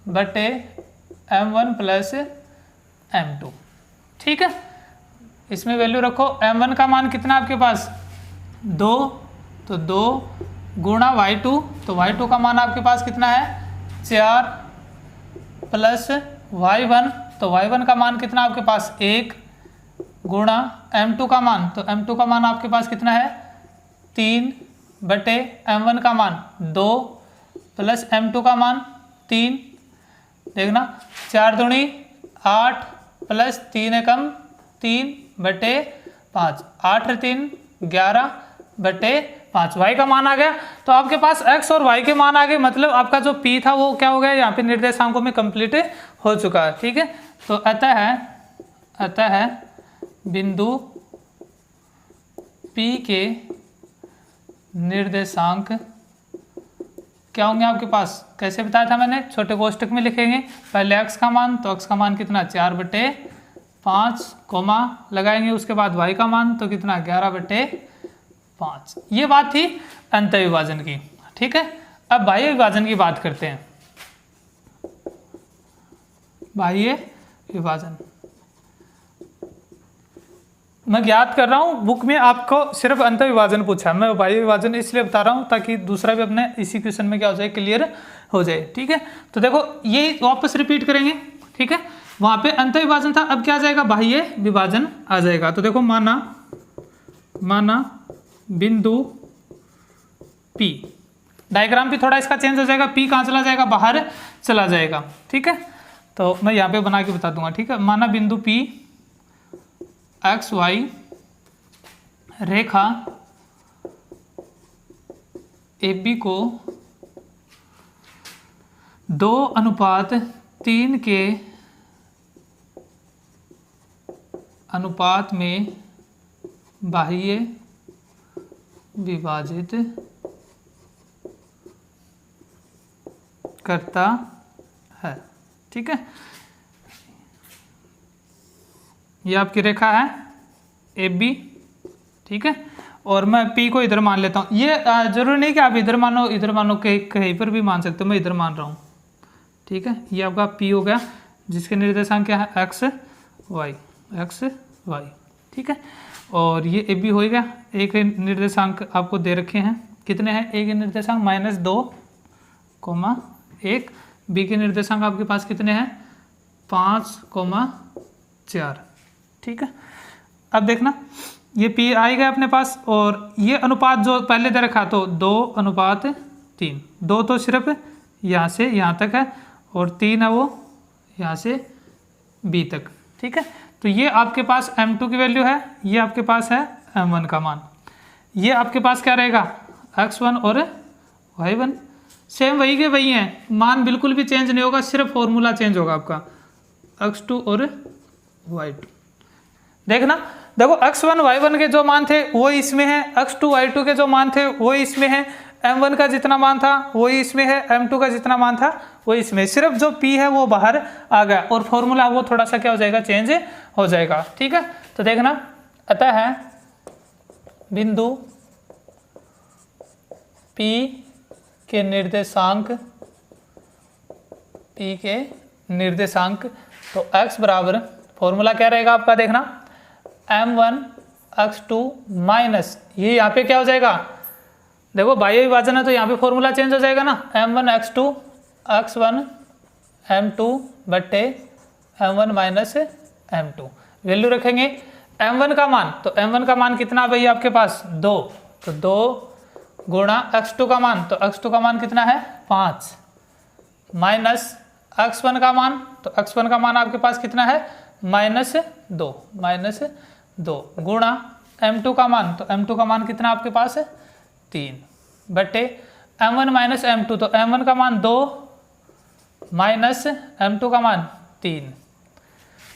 बटे m1 प्लस m2। ठीक है, इसमें वैल्यू रखो। m1 का मान कितना आपके पास, 2, तो 2 गुणा y2, तो y2 का मान आपके पास कितना है, 4 प्लस y1, तो y1 का मान कितना आपके पास, 1 गुणा m2 का मान, तो m2 का मान आपके पास कितना है, 3 बटे m1 का मान 2 प्लस m2 का मान 3, देखना 4 दूनी 8 प्लस 3 एकम 3 बटे 5, 8 और 3 11 बटे 5, y का मान आ गया। तो आपके पास x और y के मान आ गए, मतलब आपका जो p था वो क्या हो गया, यहाँ पे निर्देशांकों में कंप्लीट हो चुका है। ठीक है, तो अतः बिंदु p के निर्देशांक क्या होंगे आपके पास, कैसे बताया था मैंने, छोटे कोष्टक में लिखेंगे। पहले x का मान, तो x का मान कितना, 4 बटे 5, कोमा लगाएंगे, उसके बाद y का मान तो कितना, 11 बटे 5। ये बात थी अंत विभाजन की। ठीक है, अब बाह्य विभाजन की बात करते हैं। बाह्य विभाजन मैं याद कर रहा हूँ, बुक में आपको सिर्फ अंत विभाजन पूछा है, मैं बाह्य विभाजन इसलिए बता रहा हूँ ताकि दूसरा भी अपने इसी क्वेश्चन में क्या हो जाए, क्लियर हो जाए। ठीक है, तो देखो ये वापस रिपीट करेंगे। ठीक है, वहाँ पे अंत विभाजन था, अब क्या आ जाएगा, बाह्य विभाजन आ जाएगा। तो देखो माना बिंदु P, डायग्राम भी थोड़ा इसका चेंज हो जाएगा, P कहाँ चला जाएगा, बाहर चला जाएगा। ठीक है, तो मैं यहाँ पे बना के बता दूंगा। ठीक है, माना बिंदु P एक्स वाई रेखा AB को 2:3 के अनुपात में बाह्य विभाजित करता है। ठीक है, ये आपकी रेखा है ए बी, ठीक है, और मैं पी को इधर मान लेता हूँ। ये जरूरी नहीं कि आप इधर मानो कहीं पर भी मान सकते हो, मैं इधर मान रहा हूँ, ठीक है। ये आपका पी हो गया जिसके निर्देशांक क्या है एक्स वाई, ठीक है। और ये ए बी हो गया, एक निर्देशांक आपको दे रखे हैं, कितने हैं, एक निर्देशांक -2,1, बी के निर्देशांक आपके पास कितने हैं 5,4, ठीक है। अब देखना ये पी आएगा अपने पास, और ये अनुपात जो पहले दे रखा तो 2:3, 2 तो सिर्फ यहाँ से यहाँ तक है और 3 है वो यहाँ से बी तक, ठीक है। तो ये आपके पास m2 की वैल्यू है, ये आपके पास है m1 का मान, ये आपके पास क्या रहेगा x1 और y1, सेम वही के वही हैं, मान बिल्कुल भी चेंज नहीं होगा, सिर्फ फॉर्मूला चेंज होगा आपका x2 और y2। देखना, देखो x1 y1 के जो मान थे वो इसमें है, x2 y2 के जो मान थे वो इसमें है, m1 का जितना मान था वही इसमें है, m2 का जितना मान था वो इसमें, सिर्फ जो p है वो बाहर आ गया और फॉर्मूला वो थोड़ा सा क्या हो जाएगा, चेंज हो जाएगा, ठीक है। तो देखना, अतः है बिंदु p के निर्देशांक, तो x बराबर फॉर्मूला क्या रहेगा आपका, देखना m1 x2 माइनस, ये यहाँ पे क्या हो जाएगा, देखो बाह्य विभाजन है तो यहाँ पे फॉर्मूला चेंज हो जाएगा ना, m1 x2 x1 m2 बट्टे m1 माइनस m2, वैल्यू रखेंगे m1 का मान, तो m1 का मान कितना भाई आपके पास 2, तो 2 गुणा x2 का मान, तो x2 का मान कितना है 5, माइनस x1 का मान, तो x1 का मान आपके पास कितना है -2 गुणा m2 का मान, तो m2 का मान कितना आपके पास है 3 बटे m1 माइनस m2, तो m1 का मान 2 माइनस m2 का मान 3,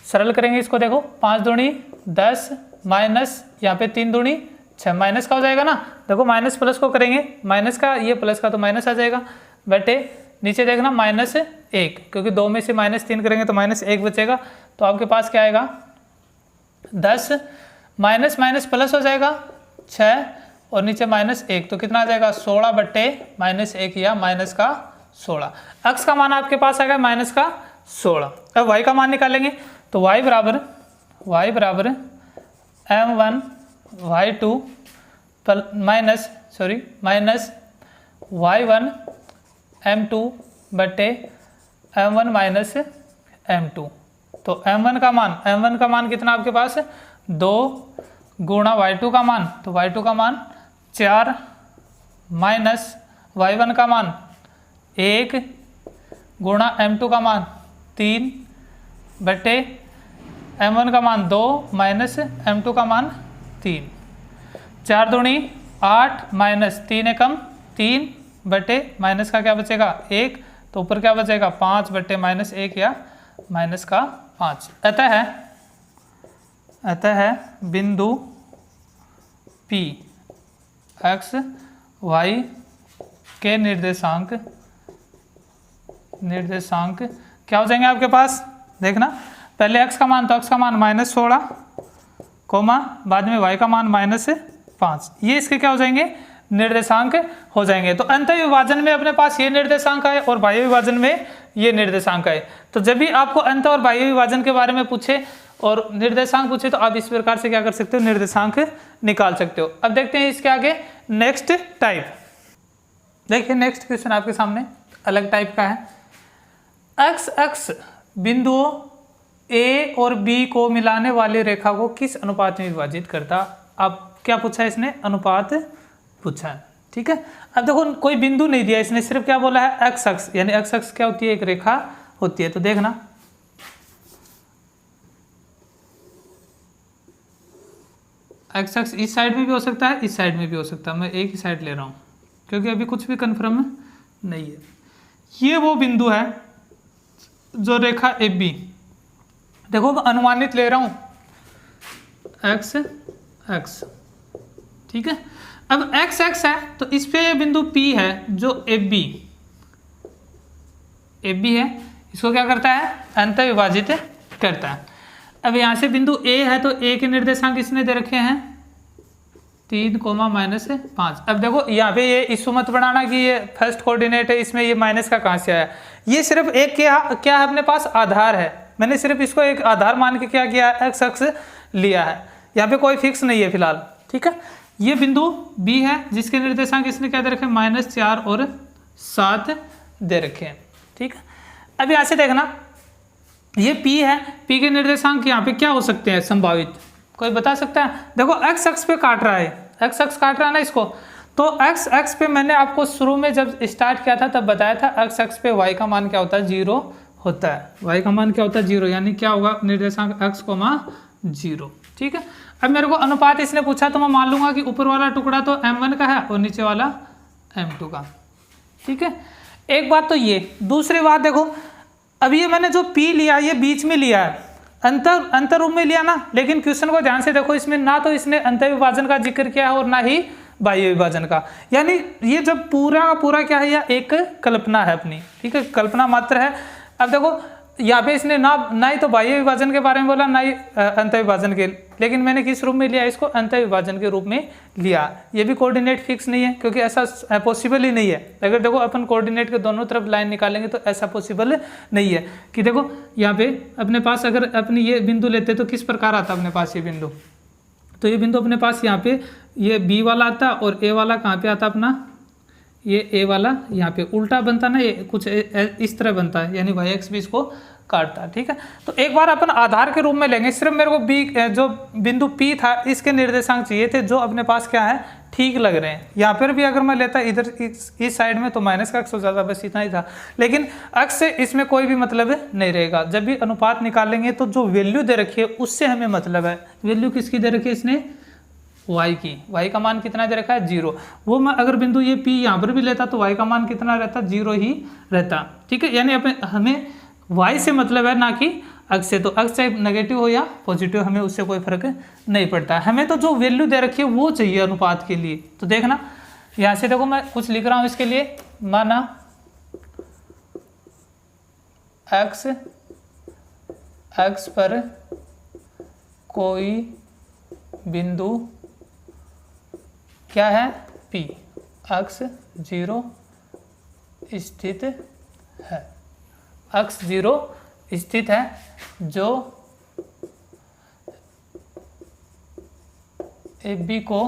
सरल करेंगे इसको, देखो 5 दूनी 10 माइनस यहाँ पे 3 दूनी 6, माइनस का हो जाएगा ना, देखो माइनस प्लस को करेंगे, माइनस का ये प्लस का तो माइनस आ जाएगा, बटे नीचे देखना -1, क्योंकि 2 में से -3 करेंगे तो -1 बचेगा, तो आपके पास क्या आएगा 10 माइनस माइनस प्लस हो जाएगा 6 और नीचे -1, तो कितना आ जाएगा 16 बट्टे -1 या -16, x का मान आपके पास आएगा -16। अब y का मान निकालेंगे, तो y बराबर m1 y2 minus y1 m2 बट्टे m1 माइनस m2, तो m1 का मान कितना आपके पास है 2 गुणा y2 का मान, तो y2 का मान 4 माइनस y1 का मान 1 गुणा m2 का मान 3 बटे m1 का मान 2 माइनस m2 का मान 3, 4 दूनी 8 माइनस 3 एकम 3 बटे माइनस का क्या बचेगा 1, तो ऊपर क्या बचेगा 5 बटे -1 या -5। अतः है बिंदु P x y के निर्देशांक क्या हो जाएंगे आपके पास, देखना पहले x का मान, तो x का मान -16 कोमा बाद में y का मान -5, ये इसके क्या हो जाएंगे निर्देशांक हो जाएंगे। तो अंत विभाजन में अपने पास ये निर्देशांक है और बाह्य विभाजन में ये निर्देशांक है, तो जब भी आपको अंत और बाह्य विभाजन के बारे में पूछे और निर्देशांक पूछे तो आप इस प्रकार से क्या कर सकते हो, निर्देशांक निकाल सकते हो। अब देखते हैं इसके आगे नेक्स्ट टाइप। देखिए नेक्स्ट क्वेश्चन आपके सामने अलग टाइप का है। x बिंदुओं A और B को मिलाने वाली रेखा को किस अनुपात में विभाजित करता। अब क्या पूछा है इसने, अनुपात पूछा है, ठीक है। अब देखो कोई बिंदु नहीं दिया इसने, सिर्फ क्या बोला है x अक्ष, यानी x अक्ष क्या होती है, एक रेखा होती है। तो देखना x अक्ष इस साइड में भी हो सकता है, इस साइड में भी हो सकता है, मैं एक ही साइड ले रहा हूँ क्योंकि अभी कुछ भी कन्फर्म नहीं है। ये वो बिंदु है जो रेखा ए बी, देखो मैं अनुमानित ले रहा हूँ x अक्ष, ठीक है। अब x अक्ष है तो इस पे ये बिंदु P है जो ए बी है, इसको क्या करता है, अंत विभाजित करता है। अब यहाँ से बिंदु ए है तो ए के निर्देशांक इसने दे रखे हैं 3, -5। अब देखो यहाँ पे ये इशू मत बनाना कि ये फर्स्ट कोऑर्डिनेट है, इसमें ये माइनस का कहाँ से आया। ये सिर्फ एक क्या है अपने पास आधार है, मैंने सिर्फ इसको एक आधार मान के क्या किया है, एक्स अक्ष लिया है। यहाँ पे कोई फिक्स नहीं है फिलहाल, ठीक है। ये बिंदु बी है जिसके निर्देशांक इसने क्या दे रखे हैं, -4 और 7 दे रखे हैं, ठीक है। अब यहाँ से देखना ये P है, P के निर्देशांक यहाँ पे क्या हो सकते हैं संभावित, कोई बता सकता है। देखो x अक्ष पे काट रहा है, x अक्ष काट रहा है ना इसको, तो x अक्ष पे मैंने आपको शुरू में जब स्टार्ट किया था तब बताया था x अक्ष पे y का मान क्या होता है, 0 होता है। y का मान क्या होता है, 0, यानी क्या होगा निर्देशांक x, 0, ठीक है। अब मेरे को अनुपात इसने पूछा तो मैं मान लूंगा कि ऊपर वाला टुकड़ा तो m1 का है और नीचे वाला m2 का, ठीक है। एक बात तो ये, दूसरी बात देखो, अब ये मैंने जो P लिया ये बीच में लिया है, अंतर रूप में लिया ना, लेकिन क्वेश्चन को ध्यान से देखो, इसमें ना तो इसने अंतर विभाजन का जिक्र किया है और ना ही बाह्य विभाजन का, यानी ये जब पूरा का पूरा क्या है, यह एक कल्पना है अपनी, ठीक है, कल्पना मात्र है। अब देखो यहाँ पे इसने ना ही तो बाह्य विभाजन के बारे में बोला, ना ही अंतर विभाजन के, लेकिन मैंने किस रूप में लिया, इसको अंतर विभाजन के रूप में लिया। ये भी कोऑर्डिनेट फिक्स नहीं है क्योंकि ऐसा पॉसिबल ही नहीं है। अगर देखो अपन कोऑर्डिनेट के दोनों तरफ लाइन निकालेंगे तो ऐसा पॉसिबल नहीं है कि देखो यहाँ पे अपने पास अगर अपनी ये बिंदु लेते तो किस प्रकार आता अपने पास ये बिंदु, तो ये बिंदु अपने पास यहाँ पे ये बी वाला आता और ए वाला कहाँ पे आता अपना, ये ए वाला यहाँ पे उल्टा बनता ना, ये कुछ इस तरह बनता है, यानी वाई एक्स भी इसको काटता है, ठीक है। तो एक बार अपन आधार के रूप में लेंगे, सिर्फ मेरे को बी जो बिंदु पी था इसके निर्देशांक चाहिए थे जो अपने पास क्या है ठीक लग रहे हैं। यहाँ पर भी अगर मैं लेता इधर इस साइड में तो माइनस का अक्स हो जाता, बस इतना ही था, लेकिन अक्स से इसमें कोई भी मतलब नहीं रहेगा। जब भी अनुपात निकालेंगे तो जो वैल्यू दे रखी है उससे हमें मतलब है। वैल्यू किसकी दे रखी है इसने, y की, y का मान कितना दे रखा है 0। वो मैं अगर बिंदु ये P यहाँ पर भी लेता तो y का मान कितना रहता, 0 ही रहता, ठीक है। यानी हमें y से मतलब है ना कि अक्ष से, तो अक्ष चाहे नेगेटिव हो या पॉजिटिव हमें उससे कोई फर्क नहीं पड़ता, हमें तो जो वैल्यू दे रखी है वो चाहिए अनुपात के लिए। तो देखना यहाँ से देखो मैं कुछ लिख रहा हूँ इसके लिए, माना x पर कोई बिंदु क्या है P, अक्ष 0 स्थित है, अक्ष 0 स्थित है जो AB को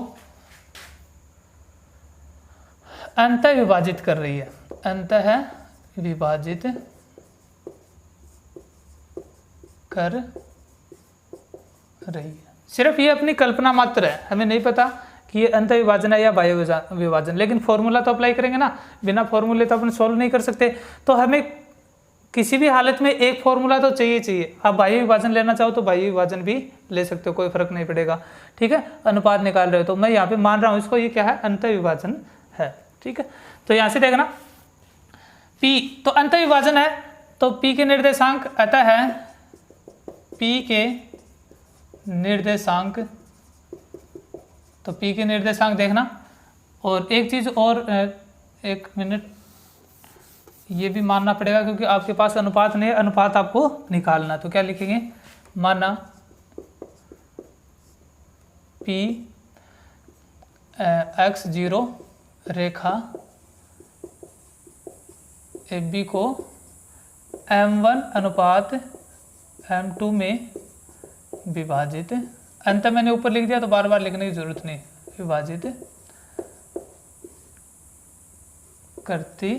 अंतः विभाजित कर रही है, अंतः विभाजित कर रही है। सिर्फ ये अपनी कल्पना मात्र है, हमें नहीं पता कि ये अंतर विभाजन है या बाह्य विभाजन, लेकिन फॉर्मूला तो अप्लाई करेंगे ना, बिना फॉर्मूले तो अपन सॉल्व नहीं कर सकते। तो हमें किसी भी हालत में एक फॉर्मूला तो चाहिए। आप बाह्य विभाजन लेना चाहो तो बाह्य विभाजन भी ले सकते हो, कोई फर्क नहीं पड़ेगा, ठीक है। अनुपात निकाल रहे हो तो मैं यहाँ पे मान रहा हूँ इसको, ये क्या है अंतर विभाजन है, ठीक है। तो यहाँ से देखना P तो अंतर विभाजन है, तो P के निर्देशांक अतः है, P के निर्देशांक, तो P के निर्देशांक देखना। और एक चीज़ और, एक मिनट, ये भी मानना पड़ेगा क्योंकि आपके पास अनुपात नहीं है, अनुपात आपको निकालना, तो क्या लिखेंगे, माना P x0 रेखा AB को m1 अनुपात m2 में विभाजित, अंत मैंने ऊपर लिख दिया तो बार बार लिखने की जरूरत नहीं, विभाजित करती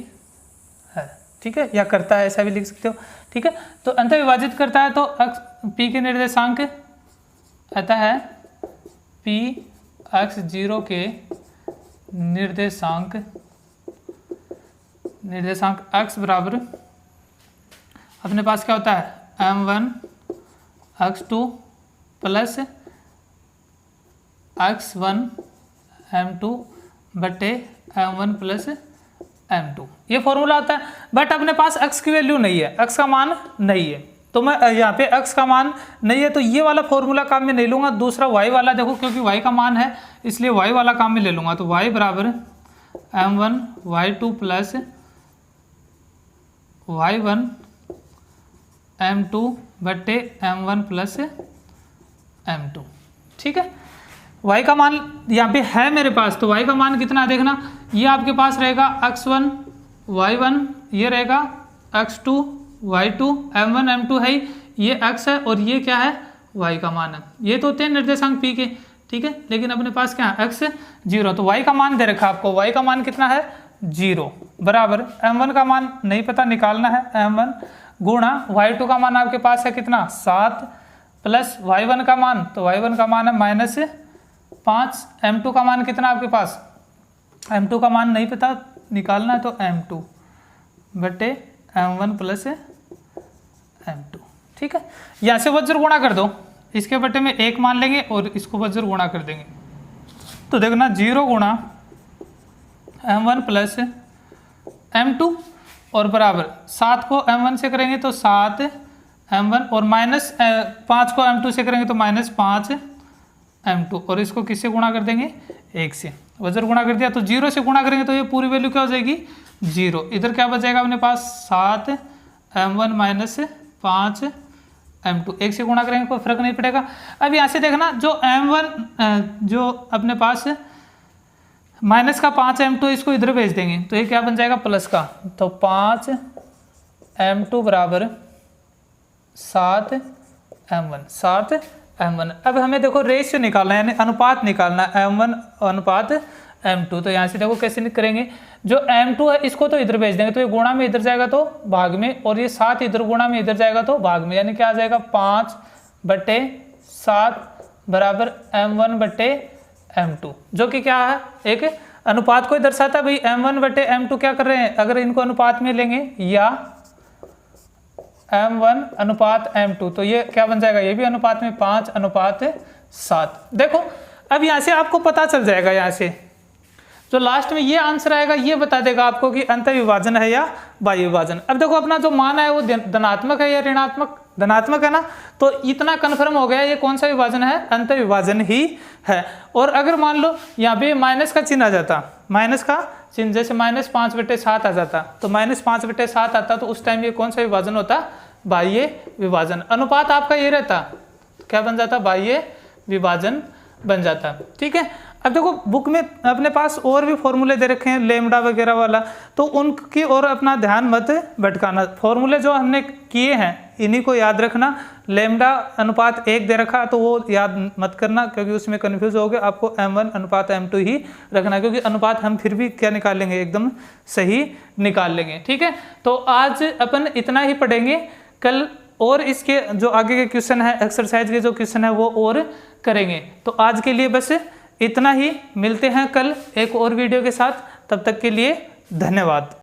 है, ठीक है, या करता है ऐसा भी लिख सकते हो, ठीक है। तो अंत विभाजित करता है तो P के निर्देशांक अतः है P x0 के निर्देशांक x बराबर अपने पास क्या होता है m1 x2 plus x1 m2 बटे m1 प्लस m2, ये फॉर्मूला आता है। बट अपने पास x की वैल्यू नहीं है, x का मान नहीं है, तो मैं यहाँ पे x का मान नहीं है तो ये वाला फॉर्मूला काम में नहीं लूँगा, दूसरा y वाला देखो क्योंकि y का मान है इसलिए y वाला काम में ले लूँगा। तो y बराबर m1 y2 plus y1 m2 बट्टे m1 प्लस m2। ठीक है, y का मान यहाँ पे है मेरे पास, तो y का मान कितना है देखना, ये आपके पास रहेगा x1 y1, ये रहेगा x2 y2, m1 m2 है, ये x है और ये क्या है y का मान है। ये तो होते हैं निर्देशांक p के, ठीक है, लेकिन अपने पास क्या है x 0, तो y का मान दे रखा आपको, y का मान कितना है 0 बराबर m1 का मान नहीं पता निकालना है, m1 गुणा y2 का मान आपके पास है कितना 7 प्लस y1 का मान, तो y1 का मान है -5, m2 का मान कितना आपके पास, m2 का मान नहीं पता निकालना है, तो m2 बटे m1 प्लस m2। ठीक है, यहाँ से वज्र गुणा कर दो, इसके बटे में 1 मान लेंगे और इसको वज्र गुणा कर देंगे, तो देखना 0 गुणा m1 प्लस m2 और बराबर 7 को m1 से करेंगे तो 7 m1 और -5 को m2 से करेंगे तो -5 m2 और इसको किससे गुणा कर देंगे 1 से, वज्र गुणा कर दिया तो 0 से गुणा करेंगे तो ये पूरी वैल्यू क्या हो जाएगी 0। इधर क्या बचेगा अपने पास 7 m1 -5 m2, 1 से गुणा करेंगे कोई फर्क नहीं पड़ेगा। अब यहाँ से देखना जो m1 जो अपने पास माइनस का 5 m2 इसको इधर भेज देंगे तो ये क्या बन जाएगा प्लस का, तो 5 m2 बराबर 7 m1। अब हमें देखो रेशियो निकालना है यानी अनुपात निकालना है m1 अनुपात m2, तो यहाँ से देखो कैसे करेंगे, जो m2 है इसको तो इधर भेज देंगे तो ये गुणा में इधर जाएगा तो भाग में, और ये 7 इधर गुणा में इधर जाएगा तो भाग में, यानी क्या आ जाएगा 5/7 बराबर m1 बटे m2, जो कि क्या है एक अनुपात को दर्शाता है। भाई m1 बटे m2 क्या कर रहे हैं, अगर इनको अनुपात में लेंगे या m1 अनुपात m2 तो ये क्या बन जाएगा, ये भी अनुपात में 5/7। देखो अब यहाँ से आपको पता चल जाएगा, यहाँ से जो लास्ट में ये आंसर आएगा ये बता देगा आपको कि अंतर विभाजन है या बाह्य विभाजन। अब देखो अपना जो मान है वो धनात्मक है या ऋणात्मक, धनात्मक है ना, तो इतना कन्फर्म हो गया ये कौन सा विभाजन है, अंतर विभाजन ही है। और अगर मान लो यहाँ पे माइनस का चिन्ह आ जाता, माइनस का चिन्ह जैसे -5/7 आ जाता, तो -5/7 आता तो उस टाइम ये कौन सा विभाजन होता, बाह्य विभाजन। अनुपात आपका ये रहता, क्या बन जाता, बाह्य विभाजन बन जाता। ठीक है, अब देखो बुक में अपने पास और भी फॉर्मूले दे रखे हैं लेमडा वगैरह वाला, तो उनकी और अपना ध्यान मत भटकाना, फॉर्मूले जो हमने किए हैं इन्हीं को याद रखना। लेमडा अनुपात 1 दे रखा तो वो याद मत करना क्योंकि उसमें कन्फ्यूज हो गए, आपको m1 अनुपात m2 ही रखना क्योंकि अनुपात हम फिर भी क्या निकाल लेंगे, एकदम सही निकाल लेंगे। ठीक है, तो आज अपन इतना ही पढ़ेंगे, कल और इसके जो आगे के क्वेश्चन है, एक्सरसाइज के जो क्वेश्चन है वो और करेंगे। तो आज के लिए बस इतना ही, मिलते हैं कल एक और वीडियो के साथ, तब तक के लिए धन्यवाद।